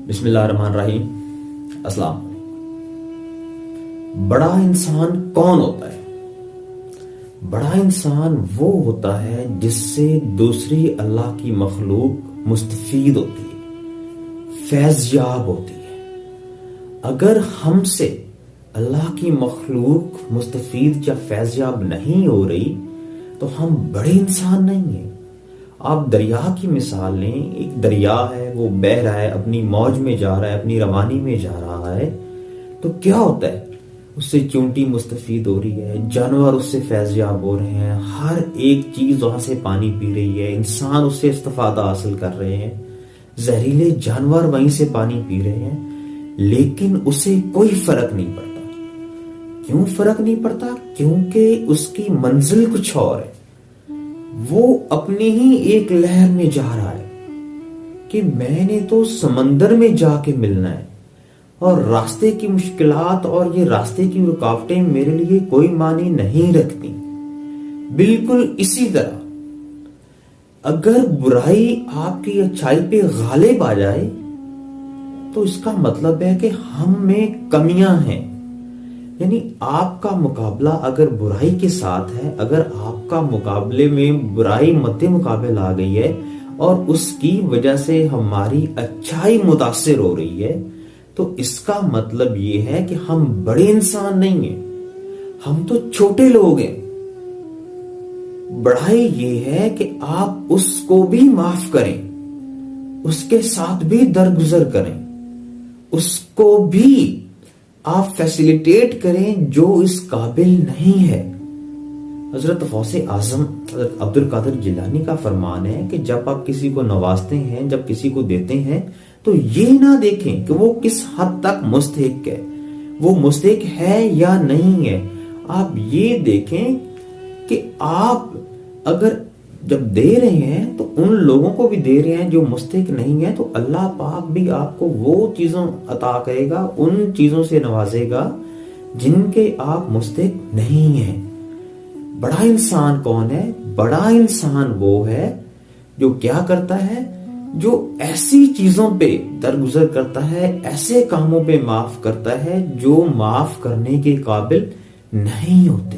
بسم اللہ الرحمن الرحیم۔ السلام۔ بڑا انسان کون ہوتا ہے؟ بڑا انسان وہ ہوتا ہے جس سے دوسری اللہ کی مخلوق مستفید ہوتی ہے، فیض یاب ہوتی ہے۔ اگر ہم سے اللہ کی مخلوق مستفید یا فیض یاب نہیں ہو رہی تو ہم بڑے انسان نہیں ہیں۔ آپ دریا کی مثال لیں، ایک دریا ہے، وہ بہہ رہا ہے، اپنی موج میں جا رہا ہے، اپنی روانی میں جا رہا ہے، تو کیا ہوتا ہے؟ اس سے چونٹی مستفید ہو رہی ہے، جانور اس سے فیض یاب ہو رہے ہیں، ہر ایک چیز وہاں سے پانی پی رہی ہے، انسان اس سے استفادہ حاصل کر رہے ہیں، زہریلے جانور وہیں سے پانی پی رہے ہیں، لیکن اسے کوئی فرق نہیں پڑتا۔ کیوں فرق نہیں پڑتا؟ کیونکہ اس کی منزل کچھ اور ہے۔ وہ اپنی ہی ایک لہر میں جا رہا ہے کہ میں نے تو سمندر میں جا کے ملنا ہے، اور راستے کی مشکلات اور یہ راستے کی رکاوٹیں میرے لیے کوئی معنی نہیں رکھتی۔ بالکل اسی طرح اگر برائی آپ کی اچھائی پہ غالب آ جائے تو اس کا مطلب ہے کہ ہم میں کمیاں ہیں۔ یعنی آپ کا مقابلہ اگر برائی کے ساتھ ہے، اگر آپ کا مقابلے میں برائی مد مقابل آ گئی ہے اور اس کی وجہ سے ہماری اچھائی متاثر ہو رہی ہے، تو اس کا مطلب یہ ہے کہ ہم بڑے انسان نہیں ہیں، ہم تو چھوٹے لوگ ہیں۔ بڑائی یہ ہے کہ آپ اس کو بھی معاف کریں، اس کے ساتھ بھی درگزر کریں، اس کو بھی آپ فیسیلیٹیٹ کریں جو اس قابل نہیں ہے۔ حضرت غوث اعظم حضرت عبد القادر جیلانی کا فرمان ہے کہ جب آپ کسی کو نوازتے ہیں، جب کسی کو دیتے ہیں، تو یہ نہ دیکھیں کہ وہ کس حد تک مستحق ہے، وہ مستحق ہے یا نہیں ہے۔ آپ یہ دیکھیں کہ آپ اگر جب دے رہے ہیں تو ان لوگوں کو بھی دے رہے ہیں جو مستحق نہیں ہے، تو اللہ پاک بھی آپ کو وہ چیزوں عطا کرے گا، ان چیزوں سے نوازے گا جن کے آپ مستحق نہیں ہیں۔ بڑا انسان کون ہے؟ بڑا انسان وہ ہے جو کیا کرتا ہے؟ جو ایسی چیزوں پہ درگزر کرتا ہے، ایسے کاموں پہ معاف کرتا ہے جو معاف کرنے کے قابل نہیں ہوتے۔